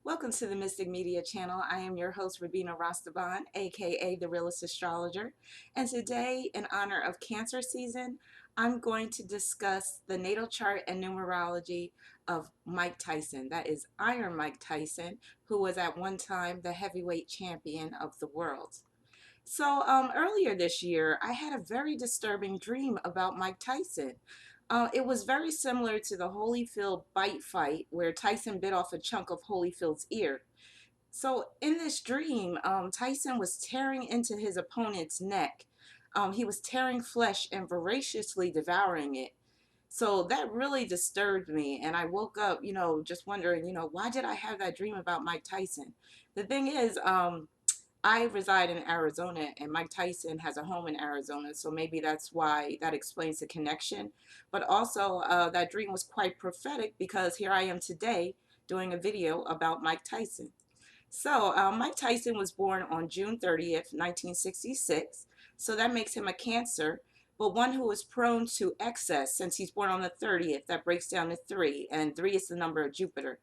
Welcome to the Mystic Media channel. I am your host, Rabina Rastaban, aka the Realist Astrologer. And today, in honor of Cancer season, I'm going to discuss the natal chart and numerology of Mike Tyson. That is Iron Mike Tyson, who was at one time the heavyweight champion of the world. So earlier this year, I had a very disturbing dream about Mike Tyson. It was very similar to the Holyfield bite fight where Tyson bit off a chunk of Holyfield's ear. So in this dream, Tyson was tearing into his opponent's neck. He was tearing flesh and voraciously devouring it. So that really disturbed me. And I woke up, just wondering, why did I have that dream about Mike Tyson? The thing is, I reside in Arizona and Mike Tyson has a home in Arizona, so maybe that's why that explains the connection. But also, that dream was quite prophetic because here I am today doing a video about Mike Tyson. So, Mike Tyson was born on June 30th, 1966, so that makes him a Cancer, but one who is prone to excess since he's born on the 30th. That breaks down to 3, and 3 is the number of Jupiter.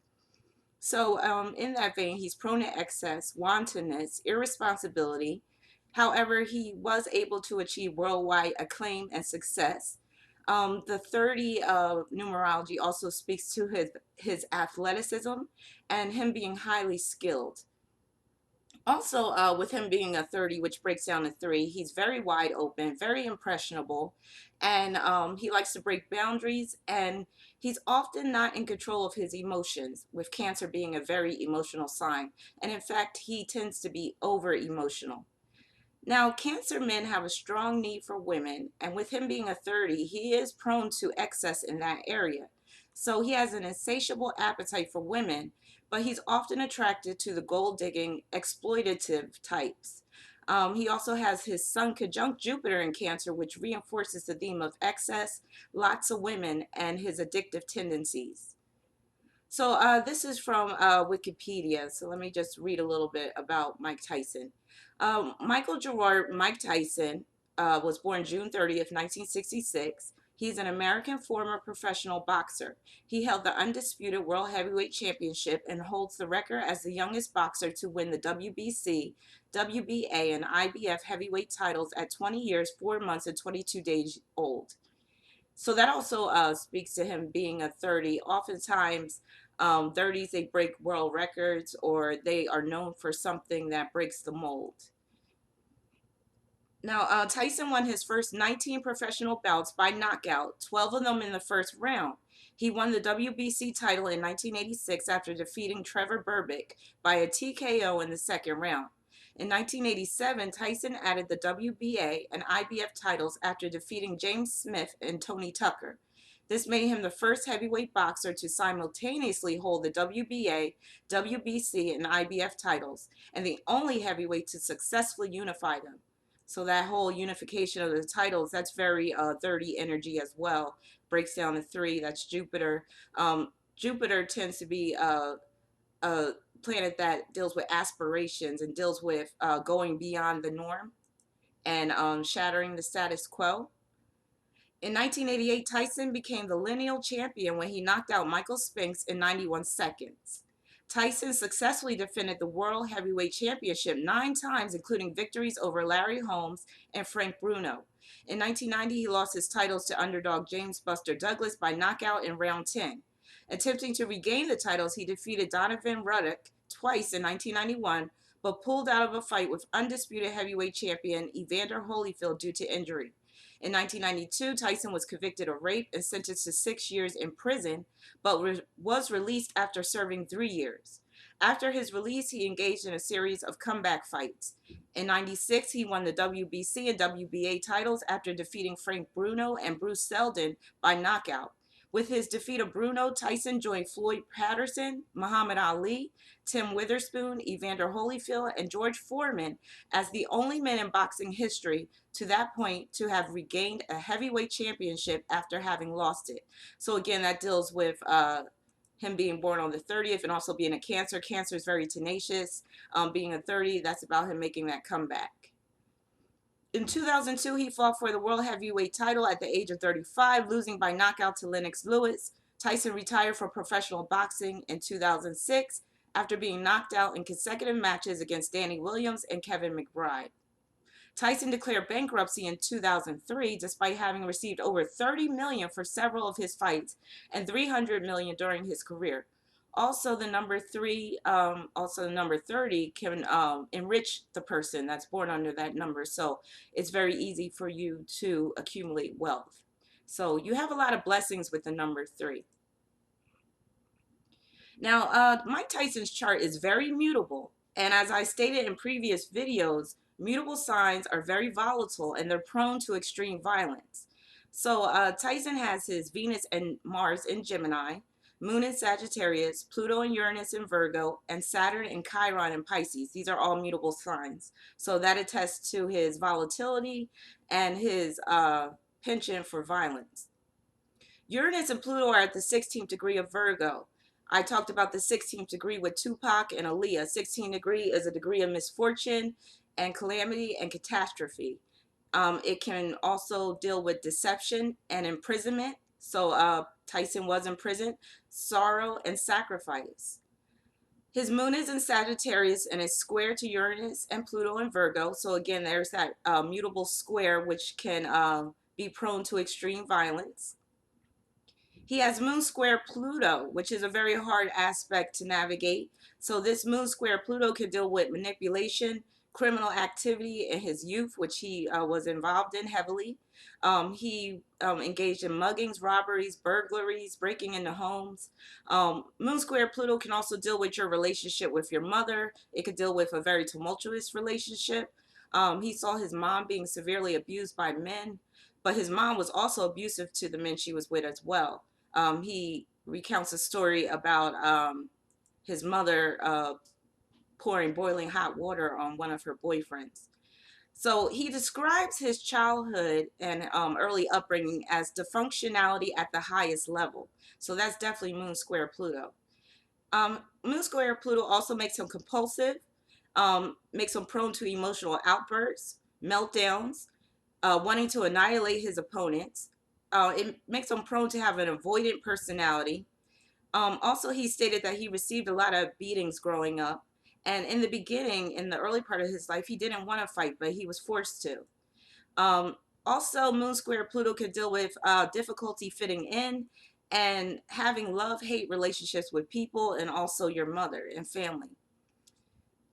So, in that vein, he's prone to excess, wantonness, irresponsibility. However, he was able to achieve worldwide acclaim and success. The 30 numerology also speaks to his athleticism and him being highly skilled. Also, with him being a 30, which breaks down to 3, he's very wide open, very impressionable, and he likes to break boundaries, and he's often not in control of his emotions, with Cancer being a very emotional sign. And in fact, he tends to be over emotional. Now, Cancer men have a strong need for women, and with him being a 30, he is prone to excess in that area. So he has an insatiable appetite for women, but he's often attracted to the gold digging, exploitative types. He also has his Sun conjunct Jupiter in Cancer, which reinforces the theme of excess, lots of women, and his addictive tendencies. So this is from Wikipedia. So let me just read a little bit about Mike Tyson. Michael Gerard Mike Tyson was born June 30th, 1966. He's an American former professional boxer. He held the undisputed World Heavyweight Championship and holds the record as the youngest boxer to win the WBC, WBA, and IBF heavyweight titles at 20 years, 4 months, and 22 days old. So that also speaks to him being a 30. Oftentimes, 30s, they break world records or they are known for something that breaks the mold. Now, Tyson won his first 19 professional bouts by knockout, 12 of them in the first round. He won the WBC title in 1986 after defeating Trevor Berbick by a TKO in the second round. In 1987, Tyson added the WBA and IBF titles after defeating James Smith and Tony Tucker. This made him the first heavyweight boxer to simultaneously hold the WBA, WBC, and IBF titles, and the only heavyweight to successfully unify them. So that whole unification of the titles, that's very 30 energy as well. Breaks down to 3, that's Jupiter. Jupiter tends to be a planet that deals with aspirations and deals with going beyond the norm and shattering the status quo. In 1988, Tyson became the lineal champion when he knocked out Michael Spinks in 91 seconds. Tyson successfully defended the World Heavyweight Championship 9 times, including victories over Larry Holmes and Frank Bruno. In 1990, he lost his titles to underdog James Buster Douglas by knockout in round 10. Attempting to regain the titles, he defeated Donovan Ruddock twice in 1991, but pulled out of a fight with undisputed heavyweight champion Evander Holyfield due to injury. In 1992, Tyson was convicted of rape and sentenced to 6 years in prison, but was released after serving 3 years. After his release, he engaged in a series of comeback fights. In 96, he won the WBC and WBA titles after defeating Frank Bruno and Bruce Seldon by knockout. With his defeat of Bruno, Tyson joined Floyd Patterson, Muhammad Ali, Tim Witherspoon, Evander Holyfield, and George Foreman as the only men in boxing history to that point to have regained a heavyweight championship after having lost it. So again, that deals with him being born on the 30th and also being a Cancer. Cancer is very tenacious. Being a 30, that's about him making that comeback. In 2002, he fought for the World Heavyweight title at the age of 35, losing by knockout to Lennox Lewis. Tyson retired from professional boxing in 2006 after being knocked out in consecutive matches against Danny Williams and Kevin McBride. Tyson declared bankruptcy in 2003 despite having received over $30 million for several of his fights and $300 million during his career. Also, the number 30 can enrich the person that's born under that number. So it's very easy for you to accumulate wealth. So you have a lot of blessings with the number 3. Now, Mike Tyson's chart is very mutable. And as I stated in previous videos, mutable signs are very volatile and they're prone to extreme violence. So Tyson has his Venus and Mars in Gemini, Moon in Sagittarius, Pluto and Uranus in Virgo, and Saturn and Chiron in Pisces. These are all mutable signs. So that attests to his volatility and his penchant for violence. Uranus and Pluto are at the 16th degree of Virgo. I talked about the 16th degree with Tupac and Aaliyah. 16th degree is a degree of misfortune and calamity and catastrophe. It can also deal with deception and imprisonment. So Tyson was imprisoned, sorrow and sacrifice. His moon is in Sagittarius and is square to Uranus and Pluto in Virgo. So again, there's that mutable square which can be prone to extreme violence. He has moon square Pluto, which is a very hard aspect to navigate. So this moon square Pluto could deal with manipulation, criminal activity in his youth, which he was involved in heavily. He engaged in muggings, robberies, burglaries, breaking into homes. Moon square Pluto can also deal with your relationship with your mother. It could deal with a very tumultuous relationship. He saw his mom being severely abused by men, but his mom was also abusive to the men she was with as well. He recounts a story about his mother pouring boiling hot water on one of her boyfriends. So he describes his childhood and early upbringing as dysfunctionality at the highest level. So that's definitely Moon Square Pluto. Moon Square Pluto also makes him compulsive, makes him prone to emotional outbursts, meltdowns, wanting to annihilate his opponents. It makes him prone to have an avoidant personality. Also, he stated that he received a lot of beatings growing up. And in the beginning, in the early part of his life, he didn't want to fight, but he was forced to. Also, Moon Square Pluto could deal with difficulty fitting in and having love-hate relationships with people and also your mother and family.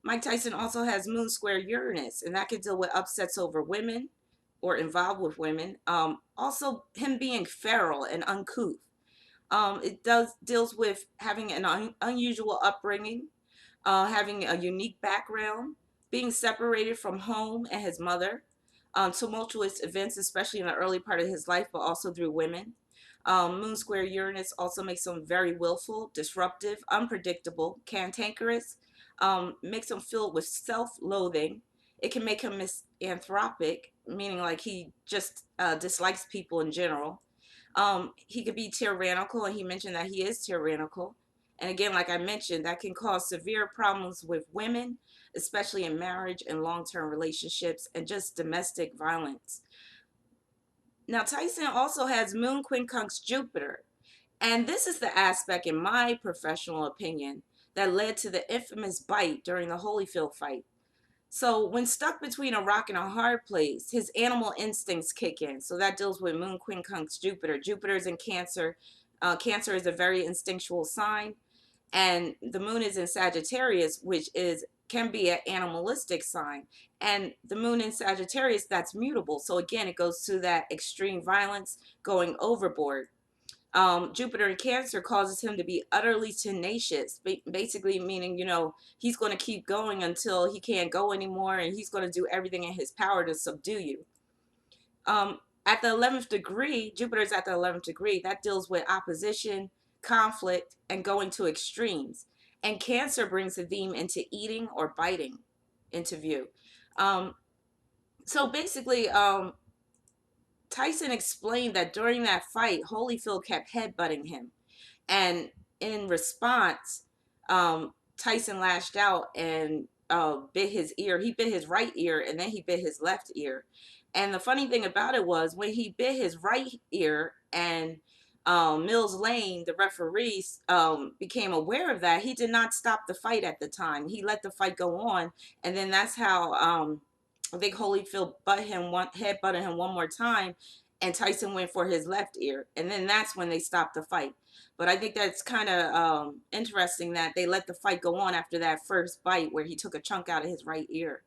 Mike Tyson also has Moon Square Uranus, and that could deal with upsets over women or involved with women. Also, him being feral and uncouth. It deals with having an unusual upbringing, having a unique background, being separated from home and his mother, tumultuous events, especially in the early part of his life, but also through women. Moon Square Uranus also makes him very willful, disruptive, unpredictable, cantankerous, makes him filled with self-loathing. It can make him misanthropic, meaning like he just dislikes people in general. He could be tyrannical, and he mentioned that he is tyrannical. And again, like I mentioned, that can cause severe problems with women, especially in marriage and long-term relationships and just domestic violence. Now, Tyson also has Moon quincunx Jupiter. And this is the aspect, in my professional opinion, that led to the infamous bite during the Holyfield fight. So when stuck between a rock and a hard place, his animal instincts kick in. So that deals with Moon quincunx Jupiter. Jupiter is in Cancer. Cancer is a very instinctual sign. And the moon is in Sagittarius, which can be an animalistic sign. And the moon in Sagittarius, that's mutable. So again, it goes to that extreme violence, going overboard. Jupiter in Cancer causes him to be utterly tenacious, basically meaning, he's going to keep going until he can't go anymore, and he's going to do everything in his power to subdue you. At the 11th degree, Jupiter's at the 11th degree, that deals with opposition, conflict, and going to extremes. And Cancer brings the theme into eating or biting into view. So basically, Tyson explained that during that fight, Holyfield kept headbutting him. And in response, Tyson lashed out and bit his ear. He bit his right ear, and then he bit his left ear. And the funny thing about it was when he bit his right ear and Mills Lane, the referee, became aware of that. He did not stop the fight at the time. He let the fight go on, and then that's how I think Holyfield head butted him one more time, and Tyson went for his left ear, and then that's when they stopped the fight. But I think that's kind of interesting that they let the fight go on after that first bite where he took a chunk out of his right ear.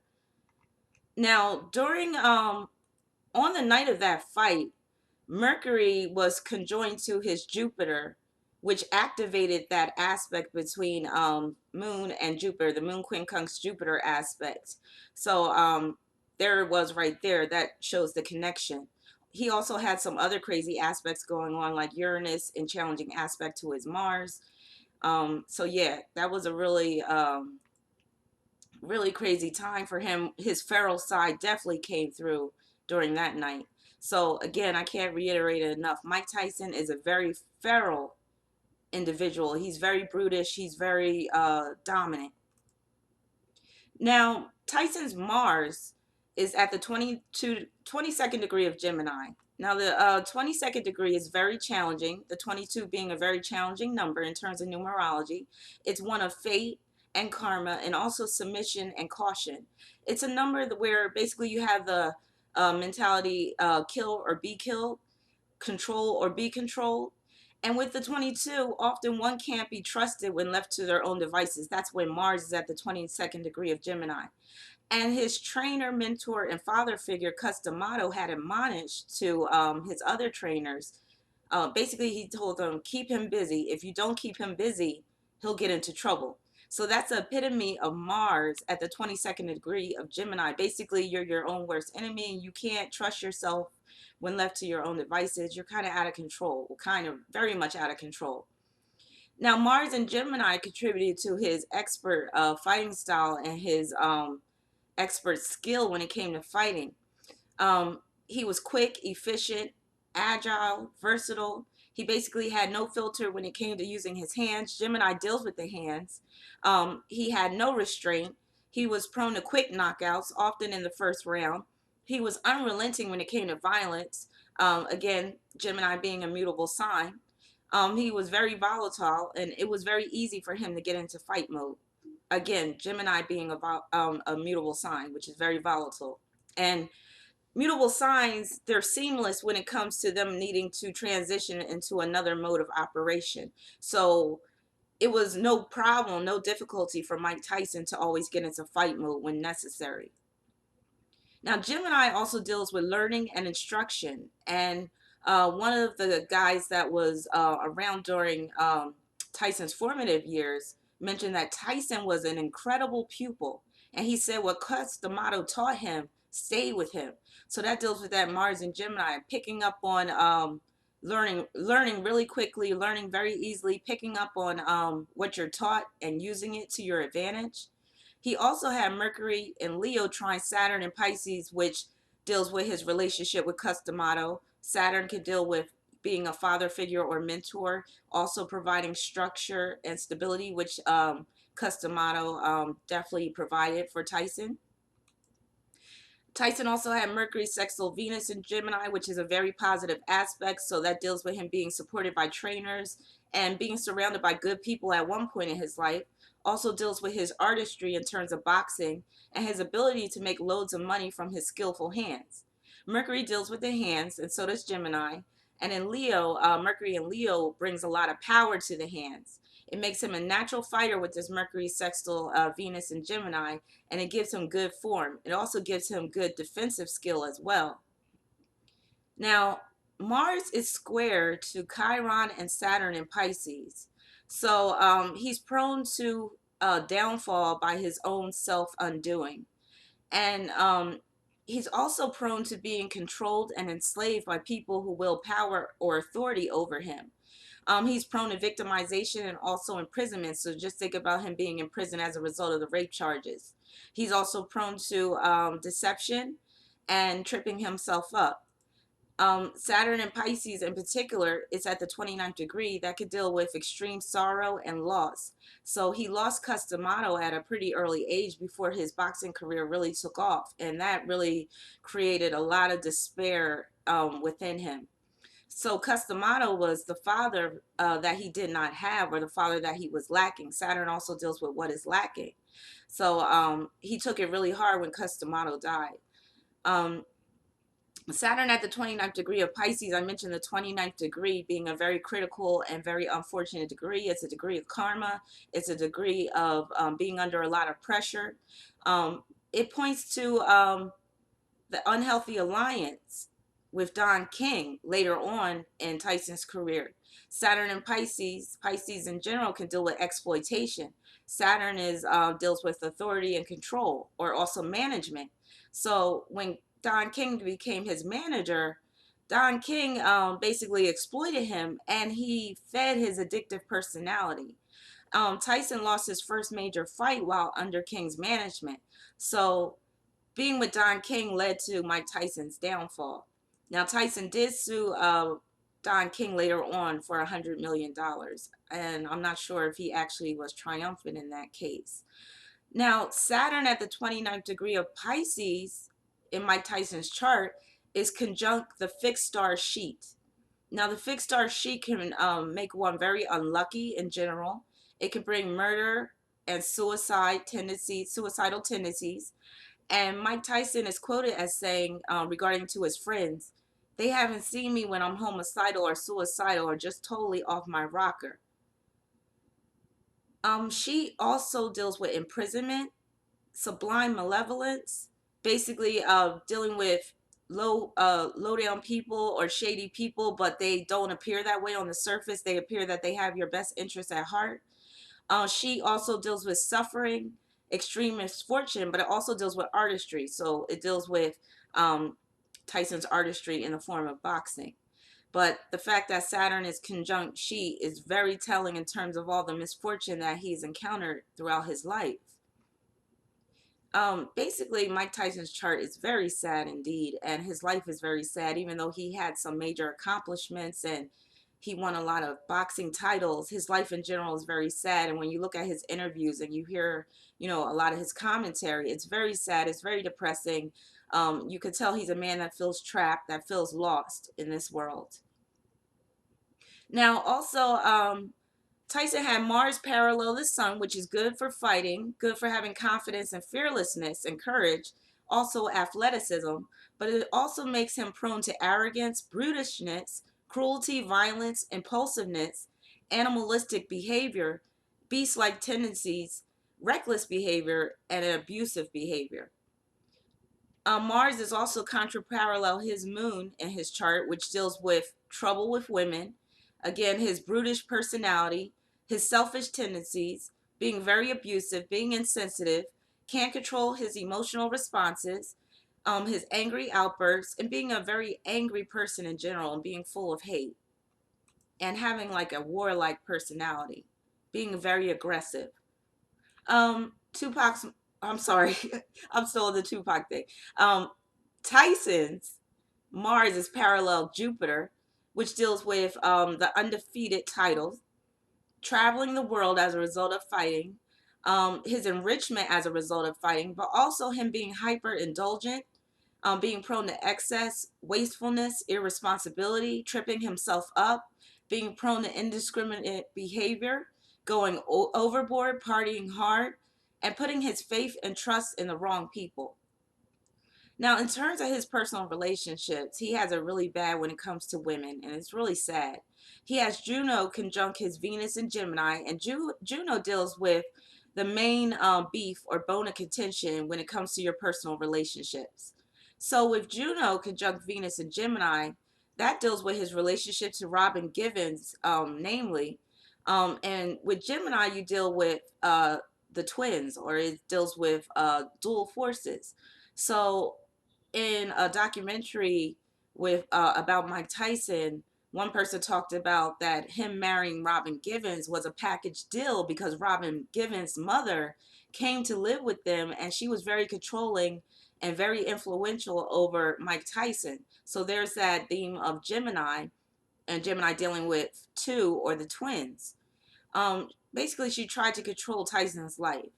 Now, during on the night of that fight, Mercury was conjoined to his Jupiter, which activated that aspect between Moon and Jupiter, the Moon quincunx Jupiter aspect. So there it was right there. That shows the connection. He also had some other crazy aspects going on, like Uranus and challenging aspect to his Mars. So yeah, that was a really crazy time for him. His feral side definitely came through during that night. So again, I can't reiterate it enough. Mike Tyson is a very feral individual. He's very brutish. He's very dominant. Now, Tyson's Mars is at the 22nd degree of Gemini. Now, the 22nd degree is very challenging, the 22 being a very challenging number in terms of numerology. It's one of fate and karma, and also submission and caution. It's a number where basically you have the mentality kill or be killed, control or be controlled. And with the 22, often one can't be trusted when left to their own devices. That's when Mars is at the 22nd degree of Gemini. And his trainer, mentor, and father figure, Customato, had admonished to his other trainers. Basically, he told them, keep him busy. If you don't keep him busy, he'll get into trouble. So that's the epitome of Mars at the 22nd degree of Gemini. Basically, you're your own worst enemy, and you can't trust yourself when left to your own devices. You're kind of out of control, kind of very much out of control. Now, Mars and Gemini contributed to his expert fighting style and his expert skill when it came to fighting. He was quick, efficient, agile, versatile. He basically had no filter when it came to using his hands. Gemini deals with the hands. He had no restraint. He was prone to quick knockouts, often in the first round. He was unrelenting when it came to violence. Again, Gemini being a mutable sign. He was very volatile, and it was very easy for him to get into fight mode. Again, Gemini being a mutable sign, which is very volatile. And mutable signs, they're seamless when it comes to them needing to transition into another mode of operation. So it was no problem, no difficulty for Mike Tyson to always get into fight mode when necessary. Now, Gemini also deals with learning and instruction. And one of the guys that was around during Tyson's formative years mentioned that Tyson was an incredible pupil. And he said what Customato taught him stayed with him. So that deals with that Mars and Gemini, picking up on learning really quickly, learning very easily, picking up on what you're taught and using it to your advantage. He also had Mercury in Leo trine Saturn in Pisces, which deals with his relationship with Customato. Saturn can deal with being a father figure or mentor, also providing structure and stability, which Customato definitely provided for Tyson. Tyson also had Mercury sextile Venus in Gemini, which is a very positive aspect. So that deals with him being supported by trainers and being surrounded by good people at one point in his life. Also deals with his artistry in terms of boxing and his ability to make loads of money from his skillful hands. Mercury deals with the hands, and so does Gemini. And in Leo, Mercury in Leo brings a lot of power to the hands. It makes him a natural fighter with this Mercury sextile Venus and Gemini, and it gives him good form. It also gives him good defensive skill as well. Now, Mars is square to Chiron and Saturn in Pisces. So he's prone to downfall by his own self undoing. And he's also prone to being controlled and enslaved by people who wield power or authority over him. He's prone to victimization and also imprisonment. So just think about him being in prison as a result of the rape charges. He's also prone to deception and tripping himself up. Saturn and Pisces in particular is at the 29th degree that could deal with extreme sorrow and loss. So he lost Customato at a pretty early age before his boxing career really took off. And that really created a lot of despair within him. So Customato was the father that he did not have, or the father that he was lacking. Saturn also deals with what is lacking. So he took it really hard when Customato died. Um, Saturn at the 29th degree of Pisces, I mentioned the 29th degree being a very critical and very unfortunate degree. It's a degree of karma. It's a degree of being under a lot of pressure. It points to the unhealthy alliance with Don King later on in Tyson's career. Saturn and Pisces in general can deal with exploitation. Saturn is deals with authority and control, or also management. So when Don King became his manager, Don King basically exploited him, and he fed his addictive personality. Tyson lost his first major fight while under King's management. So being with Don King led to Mike Tyson's downfall. Now, Tyson did sue Don King later on for $100 million, and I'm not sure if he actually was triumphant in that case. Now, Saturn at the 29th degree of Pisces in Mike Tyson's chart is conjunct the fixed star sheet. Now, the fixed star sheet can make one very unlucky in general. It can bring murder and suicidal tendencies. And Mike Tyson is quoted as saying, regarding to his friends, they haven't seen me when I'm homicidal or suicidal or just totally off my rocker. She also deals with imprisonment, sublime malevolence, basically dealing with low down people or shady people, but they don't appear that way on the surface. They appear that they have your best interests at heart. She also deals with suffering, extreme misfortune, but it also deals with artistry. So it deals with um, Tyson's artistry in the form of boxing. But the fact that Saturn is conjunct she is very telling in terms of all the misfortune that he's encountered throughout his life. Basically, Mike Tyson's chart is very sad indeed, and his life is very sad, even though he had some major accomplishments and he won a lot of boxing titles. His life in general is very sad, and when you look at his interviews and you hear, a lot of his commentary, it's very sad. It's very depressing. You could tell he's a man that feels trapped, that feels lost in this world. Now, also, Tyson had Mars parallel the sun, which is good for fighting, good for having confidence and fearlessness and courage, also athleticism, but it also makes him prone to arrogance, brutishness, cruelty, violence, impulsiveness, animalistic behavior, beast like tendencies, reckless behavior, and an abusive behavior. Mars is also contra-parallel his moon in his chart, which deals with trouble with women. Again, his brutish personality, his selfish tendencies, being very abusive, being insensitive, can't control his emotional responses, his angry outbursts, and being a very angry person in general, and being full of hate, and having like a warlike personality, being very aggressive. Tupac's, I'm sorry, I'm still on the Tupac thing. Um, Tyson's Mars is parallel Jupiter, which deals with the undefeated titles, traveling the world as a result of fighting, his enrichment as a result of fighting, but also him being hyper indulgent, being prone to excess, wastefulness, irresponsibility, tripping himself up, being prone to indiscriminate behavior, going overboard, partying hard, and putting his faith and trust in the wrong people. Now, in terms of his personal relationships, he has it really bad when it comes to women, and it's really sad. He has Juno conjunct his Venus in Gemini, and Juno deals with the main beef or bone of contention when it comes to your personal relationships. So, with Juno conjunct Venus in Gemini, that deals with his relationship to Robin Givens, namely. And with Gemini, you deal with the twins, or it deals with dual forces. So, in a documentary with about Mike Tyson, one person talked about that him marrying Robin Givens was a package deal because Robin Givens' mother came to live with them, and she was very controlling and very influential over Mike Tyson. So there's that theme of Gemini, and Gemini dealing with two, or the twins. Basically, she tried to control Tyson's life.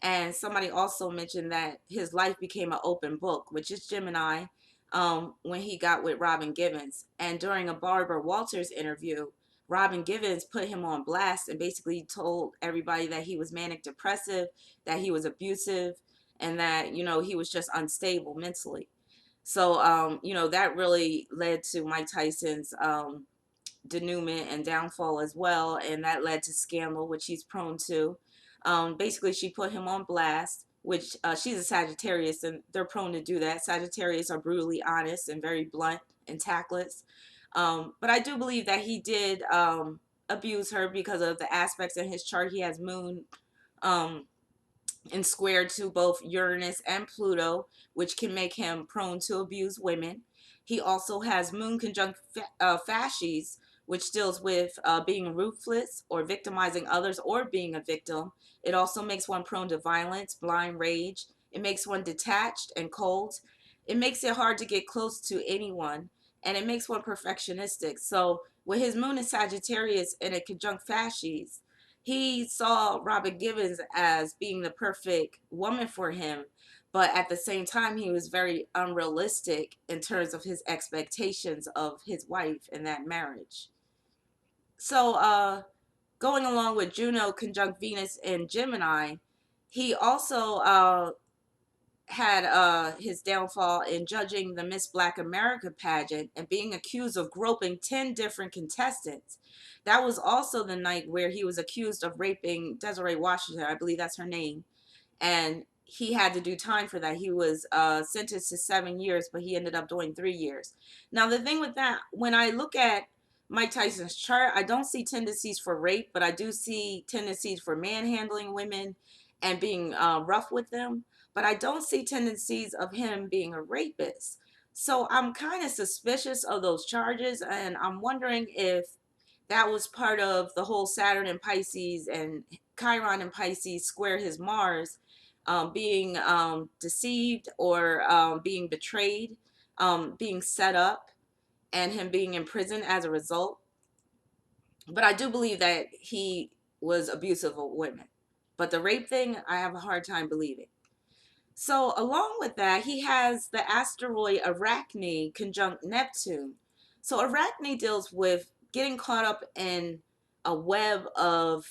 And somebody also mentioned that his life became an open book, which is Gemini. when he got with Robin Givens. And during a Barbara Walters interview, Robin Givens put him on blast and basically told everybody that he was manic depressive, that he was abusive, and that, he was just unstable mentally. So, that really led to Mike Tyson's denouement and downfall as well, and that led to scandal, which he's prone to. Basically, she put him on blast, which she's a Sagittarius, and they're prone to do that. Sagittarius are brutally honest and very blunt and tactless. But I do believe that he did abuse her because of the aspects in his chart. He has Moon um, and squared to both Uranus and Pluto, which can make him prone to abuse women. He also has Moon conjunct Fasces, which deals with being ruthless or victimizing others or being a victim. It also makes one prone to violence, blind rage. It makes one detached and cold. It makes it hard to get close to anyone, and it makes one perfectionistic. So with his Moon in Sagittarius and a conjunct Fasces, he saw Robin Givens as being the perfect woman for him, but at the same time, he was very unrealistic in terms of his expectations of his wife in that marriage. So, going along with Juno conjunct Venus in Gemini, he also had his downfall in judging the Miss Black America pageant and being accused of groping 10 different contestants. That was also the night where he was accused of raping Desiree Washington. I believe that's her name, and he had to do time for that. He was sentenced to 7 years, but he ended up doing 3 years. Now, the thing with that, when I look at Mike Tyson's chart, I don't see tendencies for rape, but I do see tendencies for manhandling women and being rough with them. But I don't see tendencies of him being a rapist. So I'm kind of suspicious of those charges, and I'm wondering if that was part of the whole Saturn and Pisces and Chiron and Pisces square his Mars, being deceived or being betrayed, being set up, and him being in prison as a result. But I do believe that he was abusive of women. But the rape thing, I have a hard time believing. So, along with that, he has the asteroid Arachne conjunct Neptune. So, Arachne deals with getting caught up in a web of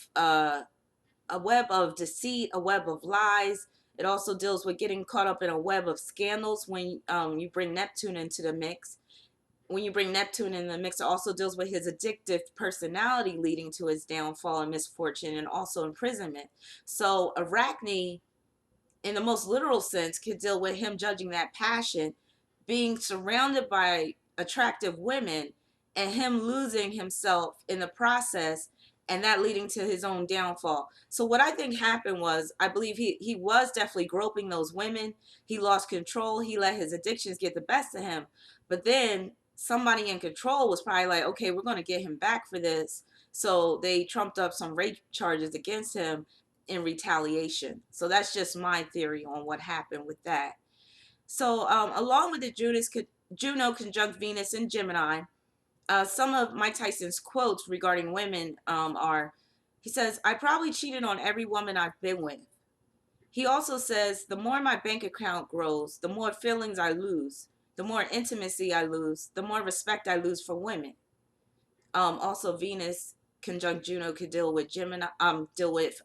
deceit, a web of lies. It also deals with getting caught up in a web of scandals when you bring Neptune into the mix. When you bring Neptune in the mix, it also deals with his addictive personality leading to his downfall and misfortune and also imprisonment. So, Arachne in the most literal sense, could deal with him judging that passion, being surrounded by attractive women, and him losing himself in the process, and that leading to his own downfall. So what I think happened was, I believe he was definitely groping those women. He lost control. He let his addictions get the best of him. But then somebody in control was probably like, okay, we're going to get him back for this. So they trumped up some rape charges against him in retaliation. So that's just my theory on what happened with that. So along with the Juno conjunct Venus in Gemini, some of Mike Tyson's quotes regarding women are, he says, I probably cheated on every woman I've been with. He also says, the more my bank account grows, the more feelings I lose, the more intimacy I lose, the more respect I lose for women. Also, Venus conjunct Juno could deal with Gemini, deal with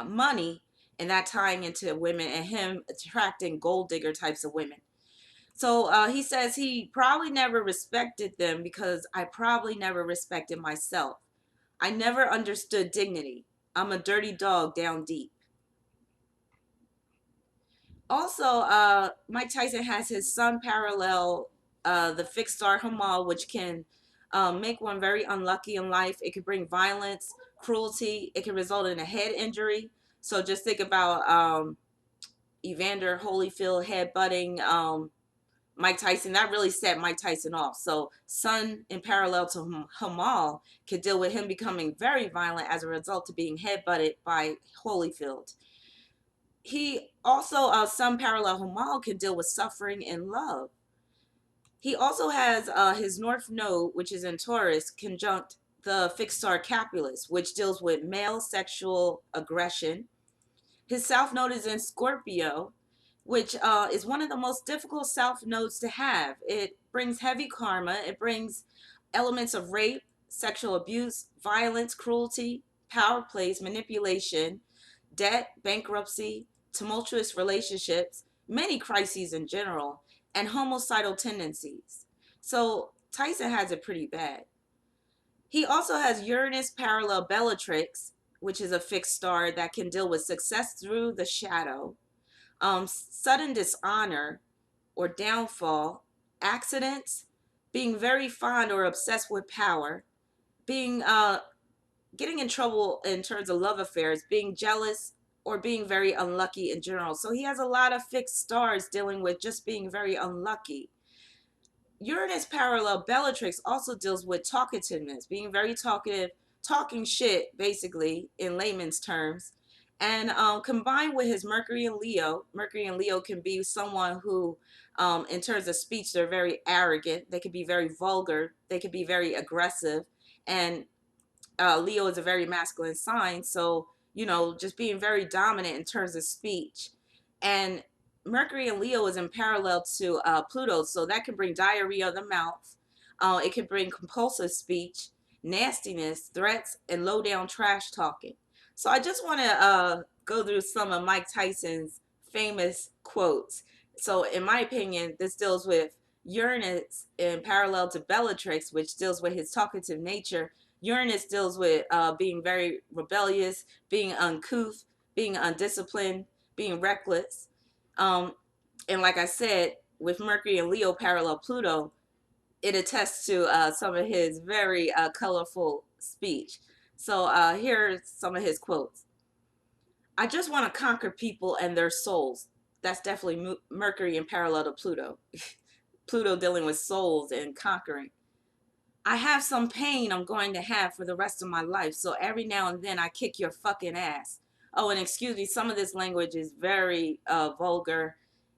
money, and that tying into women and him attracting gold digger types of women. So he says he probably never respected them because I probably never respected myself. I never understood dignity. I'm a dirty dog down deep. Also, Mike Tyson has his sun parallel the fixed star Hamal, which can make one very unlucky in life. It could bring violence, cruelty. It can result in a head injury. So just think about Evander Holyfield headbutting Mike Tyson. That really set Mike Tyson off. So sun in parallel to Hamal could deal with him becoming very violent as a result of being headbutted by Holyfield. He also, some parallel Hamal can deal with suffering and love. He also has his North Node, which is in Taurus, conjunct the fixed star Capulus, which deals with male sexual aggression. His South Node is in Scorpio, which is one of the most difficult south nodes to have. It brings heavy karma. It brings elements of rape, sexual abuse, violence, cruelty, power plays, manipulation, debt, bankruptcy, tumultuous relationships, many crises in general, and homicidal tendencies. So Tyson has it pretty bad. He also has Uranus parallel Bellatrix, which is a fixed star that can deal with success through the shadow, sudden dishonor or downfall, accidents, being very fond or obsessed with power, being getting in trouble in terms of love affairs, being jealous, or being very unlucky in general. So he has a lot of fixed stars dealing with just being very unlucky. Uranus parallel Bellatrix also deals with talkativeness, being very talkative, talking shit, basically, in layman's terms. And combined with his Mercury and Leo can be someone who, in terms of speech, they're very arrogant. They can be very vulgar. They can be very aggressive. And Leo is a very masculine sign, so just being very dominant in terms of speech. And Mercury and Leo is in parallel to Pluto, so that can bring diarrhea of the mouth. It can bring compulsive speech, nastiness, threats, and low down trash talking. So I just want to go through some of Mike Tyson's famous quotes. So in my opinion, this deals with Uranus in parallel to Bellatrix, which deals with his talkative nature. Uranus deals with being very rebellious, being uncouth, being undisciplined, being reckless. Um, and like I said, with Mercury and Leo parallel Pluto, it attests to some of his very colorful speech. So here are some of his quotes. I just want to conquer people and their souls. That's definitely Mercury in parallel to Pluto. Pluto dealing with souls and conquering. I have some pain I'm going to have for the rest of my life, so every now and then I kick your fucking ass. Oh, and excuse me, some of this language is very vulgar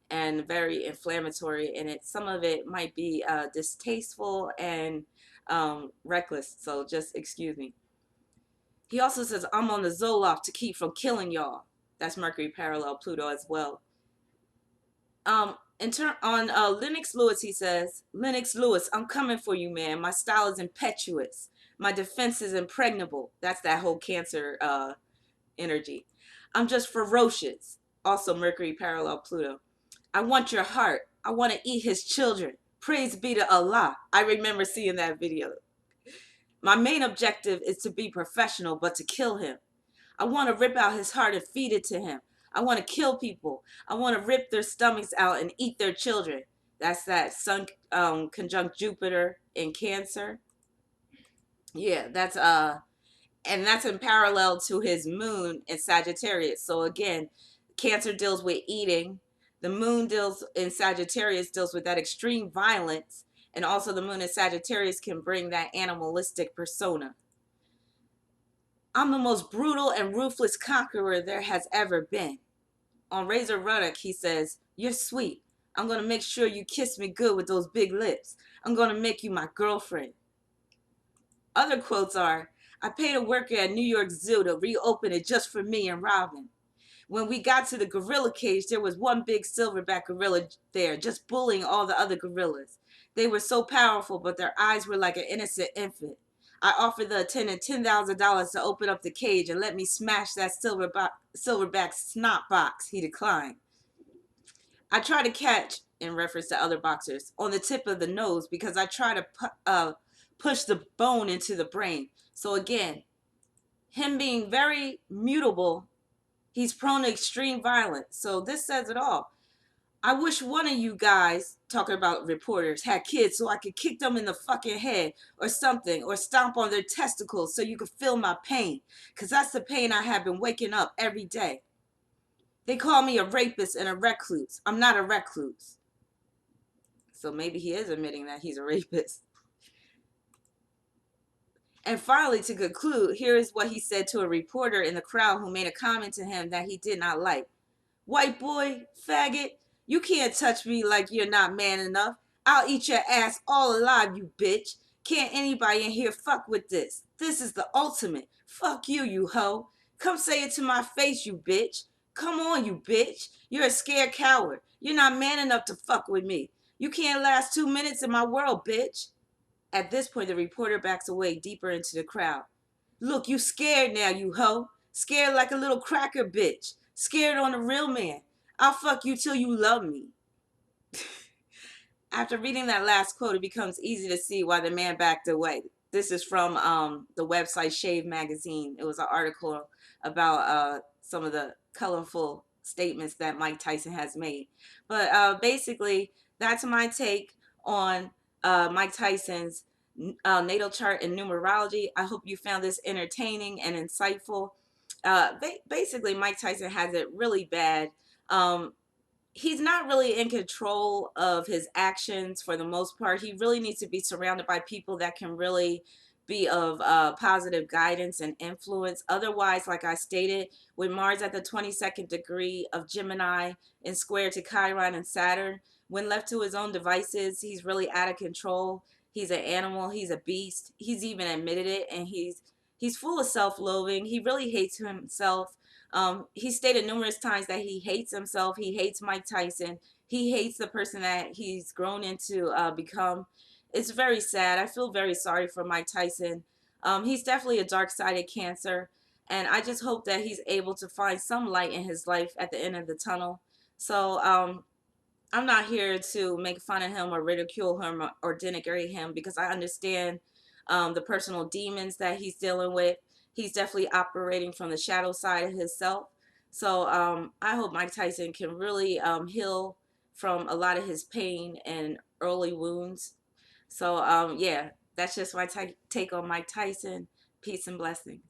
and very inflammatory, and some of it might be distasteful and reckless, so just excuse me. He also says, I'm on the Zoloft to keep from killing y'all. That's Mercury parallel Pluto as well. On Lennox Lewis, he says, Lennox Lewis, I'm coming for you, man. My style is impetuous. My defense is impregnable. That's that whole Cancer energy. I'm just ferocious. Also Mercury parallel Pluto. I want your heart. I want to eat his children. Praise be to Allah. I remember seeing that video. My main objective is to be professional, but to kill him. I want to rip out his heart and feed it to him. I want to kill people. I want to rip their stomachs out and eat their children. That's that Sun conjunct Jupiter in Cancer. Yeah, and that's in parallel to his moon in Sagittarius. So again, Cancer deals with eating. The moon deals in Sagittarius deals with that extreme violence, and also the moon in Sagittarius can bring that animalistic persona. I'm the most brutal and ruthless conqueror there has ever been. On Razor Ruddock, he says, you're sweet. I'm going to make sure you kiss me good with those big lips. I'm going to make you my girlfriend. Other quotes are, I paid a worker at New York Zoo to reopen it just for me and Robin. When we got to the gorilla cage, there was one big silverback gorilla there, just bullying all the other gorillas. They were so powerful, but their eyes were like an innocent infant. I offered the attendant $10,000 to open up the cage and let me smash that silverback snot box. He declined. I try to catch, in reference to other boxers, on the tip of the nose because I try to push the bone into the brain. So again, him being very mutable, he's prone to extreme violence. So this says it all. I wish one of you guys, talking about reporters, had kids so I could kick them in the fucking head or something, or stomp on their testicles so you could feel my pain. Because that's the pain I have been waking up every day. They call me a rapist and a recluse. I'm not a recluse. So maybe he is admitting that he's a rapist. And finally, to conclude, here is what he said to a reporter in the crowd who made a comment to him that he did not like. White boy, faggot, you can't touch me like you're not man enough. I'll eat your ass all alive, you bitch. Can't anybody in here fuck with this. This is the ultimate. Fuck you, you hoe. Come say it to my face, you bitch. Come on, you bitch. You're a scared coward. You're not man enough to fuck with me. You can't last 2 minutes in my world, bitch. At this point, the reporter backs away deeper into the crowd. Look, you scared now, you hoe. Scared like a little cracker bitch. Scared on the real man. I'll fuck you till you love me. After reading that last quote, it becomes easy to see why the man backed away. This is from the website Shave Magazine. It was an article about some of the colorful statements that Mike Tyson has made. But basically, that's my take on Mike Tyson's natal chart and numerology. I hope you found this entertaining and insightful. Basically, Mike Tyson has it really bad. He's not really in control of his actions for the most part. He really needs to be surrounded by people that can really be of positive guidance and influence. Otherwise, like I stated, with Mars at the 22nd degree of Gemini and square to Chiron and Saturn, when left to his own devices, he's really out of control. He's an animal. He's a beast. He's even admitted it, and he's full of self-loathing. He really hates himself. He stated numerous times that he hates himself. He hates Mike Tyson. He hates the person that he's grown into become. It's very sad. I feel very sorry for Mike Tyson. He's definitely a dark-sided Cancer, and I just hope that he's able to find some light in his life at the end of the tunnel. So I'm not here to make fun of him or ridicule him or denigrate him because I understand the personal demons that he's dealing with. He's definitely operating from the shadow side of himself. So I hope Mike Tyson can really heal from a lot of his pain and early wounds. So yeah, that's just my take on Mike Tyson. Peace and blessings.